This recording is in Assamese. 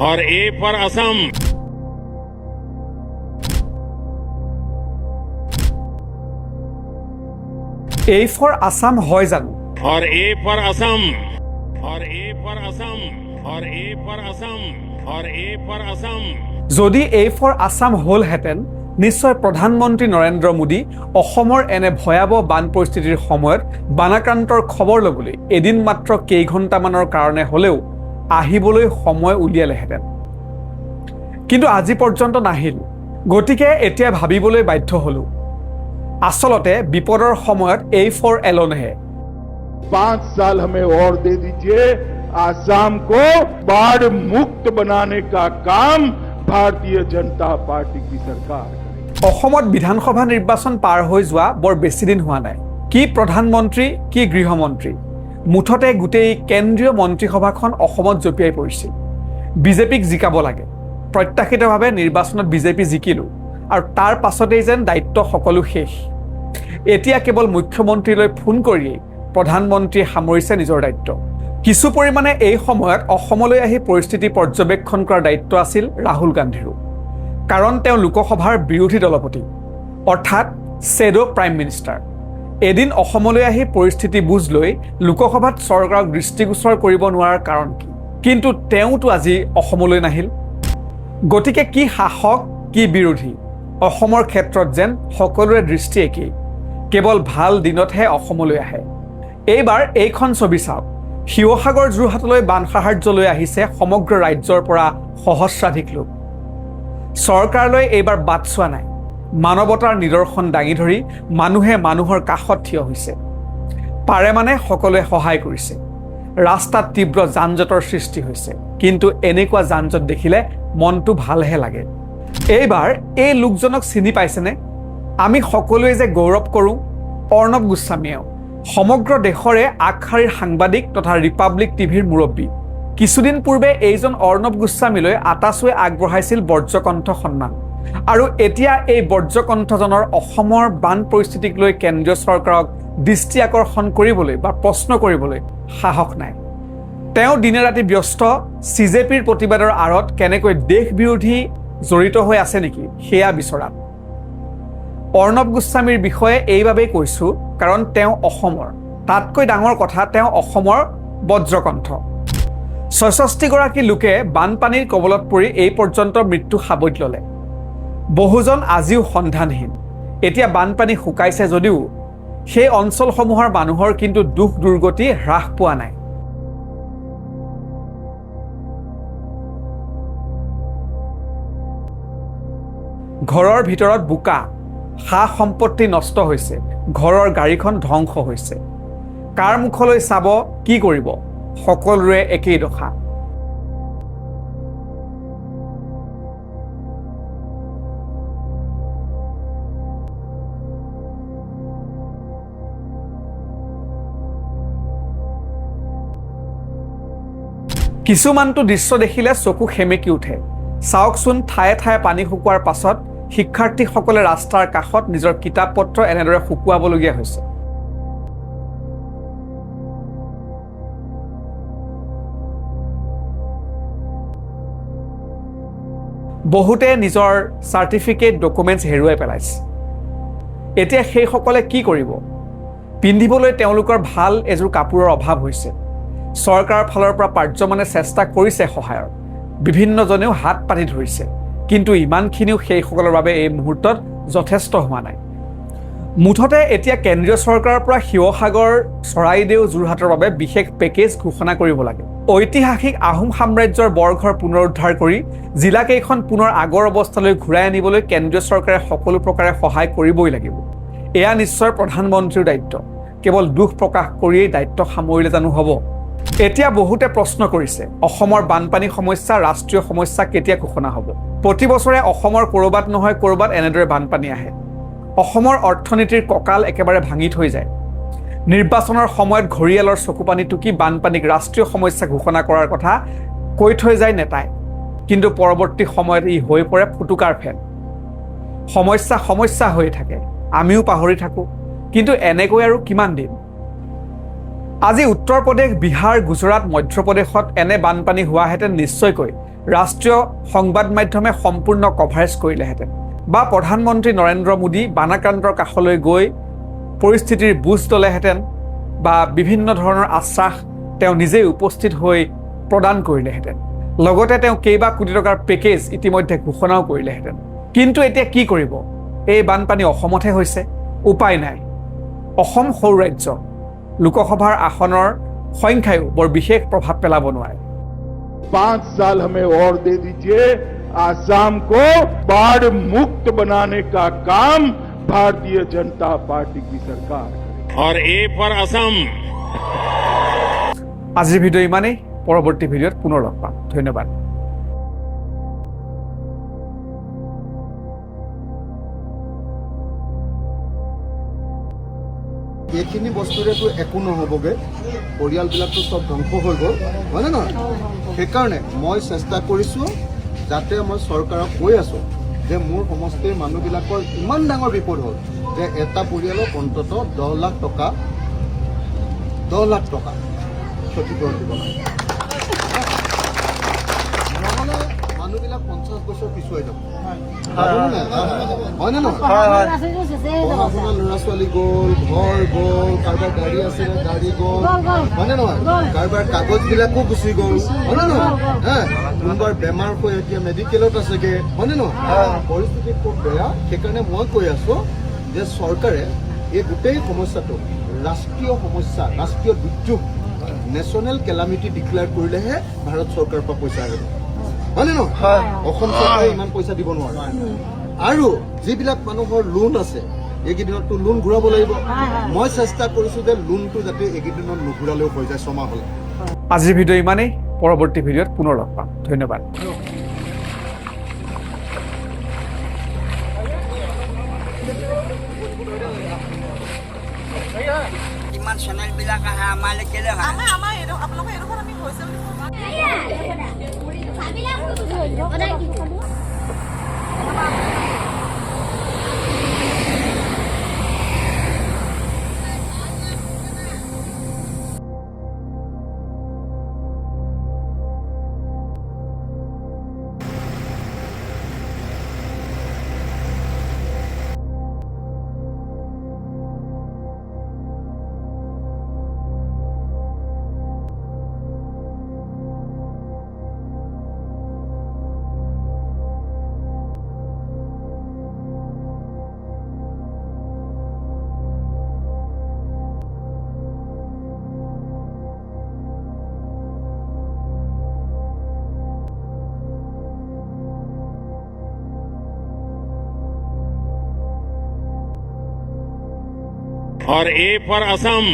और A for Assam. A for Assam হয় জানো? और ए फॉर असम, और ए फॉर असम, और ए फॉर असम, और ए फॉर असम। যদি A for Assam হ'লহেঁতেন নিশ্চয় প্ৰধানমন্ত্ৰী নৰেন্দ্ৰ মোদী অসমৰ এনে ভয়াৱহ বান পৰিস্থিতিৰ সময়ত বানাক্ৰান্তৰ খবৰ ল'বলৈ এদিন মাত্ৰ কেইঘণ্টামানৰ কাৰণে হ'লেও আহিবলৈ সময় উলিয়ালেহেঁতেন। কিন্তু আজি পৰ্যন্ত নাহিল। গতিকে এতিয়া ভাবিবলৈ বাধ্য হ'লো আচলতে বিপদৰ সময়ত A for এলনহে। 5 साल हमें और दे दीजिए, आसाम को बाढ़ मुक्त बनाने का काम भारतीय जनता पार्टी की सरकार करेगी। অসমত বিধানসভা নিৰ্বাচন পাৰ হৈ যোৱা বৰ বেছি দিন হোৱা নাই। কি প্ৰধানমন্ত্ৰী কি গৃহমন্ত্ৰী মুঠতে গোটেই কেন্দ্ৰীয় মন্ত্ৰীসভাখন অসমত জপিয়াই পৰিছিল। বিজেপিক জিকাব লাগে। প্ৰত্যাশিতভাৱে নিৰ্বাচনত বিজেপি জিকিলো আৰু তাৰ পাছতেই যেন দায়িত্ব সকলো শেষ। এতিয়া কেৱল মুখ্যমন্ত্ৰীলৈ ফোন কৰিয়েই প্ৰধানমন্ত্ৰীয়ে সামৰিছে নিজৰ দায়িত্ব। কিছু পৰিমাণে এই সময়ত অসমলৈ আহি পৰিস্থিতি পৰ্যবেক্ষণ কৰাৰ দায়িত্ব আছিল ৰাহুল গান্ধীৰো। কাৰণ তেওঁ লোকসভাৰ বিৰোধী দলপতি অৰ্থাৎ শ্বেডো প্ৰাইম মিনিষ্টাৰ। এদিন অসমলৈ আহি পৰিস্থিতি বুজ লৈ লোকসভাত চৰকাৰক দৃষ্টিগোচৰ কৰিব নোৱাৰাৰ কাৰণ কি? কিন্তু তেওঁতো আজি অসমলৈ নাহিল। গতিকে কি শাসক কি বিৰোধী অসমৰ ক্ষেত্ৰত যেন সকলোৰে দৃষ্টি একেই। কেৱল ভাল দিনতহে অসমলৈ আহে। এইবাৰ এইখন ছবি চাওক। শিৱসাগৰ যোৰহাটলৈ বান সাহাৰ্যলৈ আহিছে সমগ্ৰ ৰাজ্যৰ পৰা সহস্ৰাধিক লোক। চৰকাৰলৈ এইবাৰ বাট চোৱা নাই। মানৱতাৰ নিদৰ্শন দাঙি ধৰি মানুহে মানুহৰ কাষত থিয় হৈছে। পাৰে মানে সকলোৱে সহায় কৰিছে। ৰাস্তাত তীব্ৰ যান জঁটৰ সৃষ্টি হৈছে। কিন্তু এনেকুৱা যান জঁট দেখিলে মনটো ভালহে লাগে। এইবাৰ এই লোকজনক চিনি পাইছেনে? আমি সকলোৱে যে গৌৰৱ কৰোঁ অৰ্ণৱ গোস্বামীয়েও সমগ্ৰ দেশৰে আগশাৰীৰ সাংবাদিক তথা ৰিপাব্লিক টিভিৰ মুৰব্বী। কিছুদিন পূৰ্বে এইজন অৰ্ণৱ গোস্বামীলৈ আটাচুৱে আগবঢ়াইছিল বজ্ৰকণ্ঠ সন্মান। আৰু এতিয়া এই বজ্ৰকণ্ঠজনৰ অসমৰ বান পৰিস্থিতিক লৈ কেন্দ্ৰীয় চৰকাৰক দৃষ্টি আকৰ্ষণ কৰিবলৈ বা প্ৰশ্ন কৰিবলৈ সাহস নাই। তেওঁ দিনে ৰাতি ব্যস্ত CJPৰ প্ৰতিবাদৰ আঁৰত কেনেকৈ দেশ বিৰোধী জড়িত হৈ আছে নেকি সেয়া বিচৰাত। অৰ্ণৱ গোস্বামীৰ বিষয়ে এইবাবেই কৈছোঁ কাৰণ তেওঁ অসমৰ। তাতকৈ ডাঙৰ কথা তেওঁ অসমৰ বজ্ৰকণ্ঠ। ৬৬গৰাকী লোকে বানপানীৰ কবলত পৰি এই পৰ্যন্ত মৃত্যু সাৱট ল'লে। বহুজন আজিও সন্ধানহীন। এতিয়া বানপানী শুকাইছে যদিও সেই অঞ্চলসমূহৰ মানুহৰ কিন্তু দুখ দুৰ্গতি হ্ৰাস পোৱা নাই। ঘৰৰ ভিতৰত বোকা, সা সম্পত্তি নষ্ট হৈছে, ঘৰৰ গাড়ীখন ধ্বংস হৈছে। কাৰ মুখলৈ চাব কি কৰিব সকলোৰে একেই দশা। কিছুমানটো দৃশ্য দেখিলে চকু সেমেকি উঠে। চাওকচোন ঠায়ে ঠায়ে পানী শুকোৱাৰ পাছত শিক্ষাৰ্থীসকলে ৰাস্তাৰ কাষত নিজৰ কিতাপ পত্ৰ এনেদৰে শুকুৱাবলগীয়া হৈছে। বহুতে নিজৰ চাৰ্টিফিকেট ডকুমেণ্টছ হেৰুৱাই পেলাইছে। এতিয়া সেইসকলে কি কৰিব? পিন্ধিবলৈ তেওঁলোকৰ ভাল এযোৰ কাপোৰৰ অভাৱ হৈছে। চৰকাৰৰ ফালৰ পৰা পাৰ্যমানে চেষ্টা কৰিছে সহায়ৰ। বিভিন্নজনেও হাত পাতি ধৰিছে। কিন্তু ইমানখিনিও সেইসকলৰ বাবে এই মুহূৰ্তত যথেষ্ট হোৱা নাই। মুঠতে এতিয়া কেন্দ্ৰীয় চৰকাৰৰ পৰা শিৱসাগৰ চৰাইদেউ যোৰহাটৰ বাবে বিশেষ পেকেজ ঘোষণা কৰিব লাগে। ঐতিহাসিক আহোম সাম্ৰাজ্যৰ বৰঘৰ পুনৰুদ্ধাৰ কৰি জিলাকেইখন পুনৰ আগৰ অৱস্থালৈ ঘূৰাই আনিবলৈ কেন্দ্ৰীয় চৰকাৰে সকলো প্ৰকাৰে সহায় কৰিবই লাগিব। এয়া নিশ্চয় প্ৰধানমন্ত্ৰীৰ দায়িত্ব। কেৱল দুখ প্ৰকাশ কৰিয়েই দায়িত্ব সামৰিলে জানো হ'ব? এতিয়া বহুতে প্ৰশ্ন কৰিছে অসমৰ বানপানী সমস্যা ৰাষ্ট্ৰীয় সমস্যা কেতিয়া ঘোষণা হ'ব? প্ৰতি বছৰে অসমৰ ক'ৰবাত নহয় ক'ৰবাত এনেদৰে বানপানী আহে। অসমৰ অৰ্থনীতিৰ কঁকাল একেবাৰে ভাঙি থৈ যায়। নিৰ্বাচনৰ সময়ত ঘৰিয়ালৰ চকুপানী টুকি বানপানীক ৰাষ্ট্ৰীয় সমস্যা ঘোষণা কৰাৰ কথা কৈ থৈ যায় নেতাই। কিন্তু পৰৱৰ্তী সময়ত ই হৈ পৰে ফুটুকাৰ ফেন। সমস্যা সমস্যা হৈ থাকে, আমিও পাহৰি থাকোঁ। কিন্তু এনেকৈ আৰু কিমান দিন? আজি উত্তৰ প্ৰদেশ, বিহাৰ, গুজৰাট, মধ্যপ্ৰদেশত এনে বানপানী হোৱাহেঁতেন নিশ্চয়কৈ ৰাষ্ট্ৰীয় সংবাদ মাধ্যমে সম্পূৰ্ণ কভাৰেজ কৰিলেহেঁতেন বা প্ৰধানমন্ত্ৰী নৰেন্দ্ৰ মোদী বানাক্ৰান্তৰ কাষলৈ গৈ পৰিস্থিতিৰ বুজ ল'লেহেঁতেন বা বিভিন্ন ধৰণৰ আশ্বাস তেওঁ নিজেই উপস্থিত হৈ প্ৰদান কৰিলেহেঁতেন লগতে তেওঁ কেইবা কোটি টকাৰ পেকেজ ইতিমধ্যে ঘোষণাও কৰিলেহেঁতেন কিন্তু এতিয়া কি কৰিব এই বানপানী অসমতহে হৈছে উপায় নাই অসম সৰু ৰাজ্য লোকসভাৰ আসনৰ সংখ্যায়ো বৰ বিশেষ প্ৰভাৱ পেলাব নোৱাৰে 5 साल हमें और दे दीजिए आसाम को बाढ़ मुक्त बनाने का काम भारतीय जनता पार्टी की सरकार करेगी। और ए फॉर असम। আজিৰ ভিডিঅ' ইমানেই পৰৱৰ্তী ভিডিঅ'ত পুনৰ লগ পাম ধন্যবাদ এইখিনি বস্তুৰেতো একো নহ'বগৈ পৰিয়ালবিলাকতো চব ধ্বংস হৈ গ'ল হয়নে নহয় সেইকাৰণে মই চেষ্টা কৰিছোঁ যাতে মই চৰকাৰক কৈ আছোঁ যে মোৰ সমষ্টিৰ মানুহবিলাকৰ ইমান ডাঙৰ বিপদ হ'ল যে এটা পৰিয়ালক অন্ততঃ 10 লাখ টকা ক্ষতিপূৰণ দিব লাগে নহ'লে মানুহবিলাক 50 বছৰ পিছুৱাই যাব হয়নে নহয় পঢ়া শুনা ল'ৰা ছোৱালী গ'ল ঘৰ গ'ল কাৰোবাৰ গাড়ী আছিলে গাড়ী গ'ল হয়নে নহয় কাৰোবাৰ কাগজবিলাকো গুচি গ'ল হয়নে নহয় কোনোবাৰ বেমাৰ হৈ এতিয়া মেডিকেলত আছেগৈ হয়নে নহয় পৰিস্থিতি খুব বেয়া সেইকাৰণে মই কৈ আছোঁ যে চৰকাৰে এই গোটেই সমস্যাটো ৰাষ্ট্ৰীয় সমস্যা ৰাষ্ট্ৰীয় দুৰ্যোগ নেশ্যনেল কেলামিটি ডিক্লেয়াৰ কৰিলেহে ভাৰত চৰকাৰৰ পৰা পইচা আহিব হয়নে নহয় অসম চৰকাৰে ইমান পইচা দিব নোৱাৰে আৰু যিবিলাক মানুহৰ লোন আছে এইকেইদিনততো লোন ঘূৰাব লাগিব মই চেষ্টা কৰিছোঁ যে লোনটো যাতে এইকেইদিনত নুঘূৰালেও হৈ যায় 6 মাহ হ'লে আজিৰ ভিডিঅ' ইমানেই পৰৱৰ্তী ভিডিঅ'ত পুনৰ লগ পাম ধন্যবাদ কিমান চেনেল বিলাক আহে আমালৈ কেলে হয় আমাৰ আপোনালোকৰ এইডোখৰত আমি হৈছে বুলি और ए फॉर असम।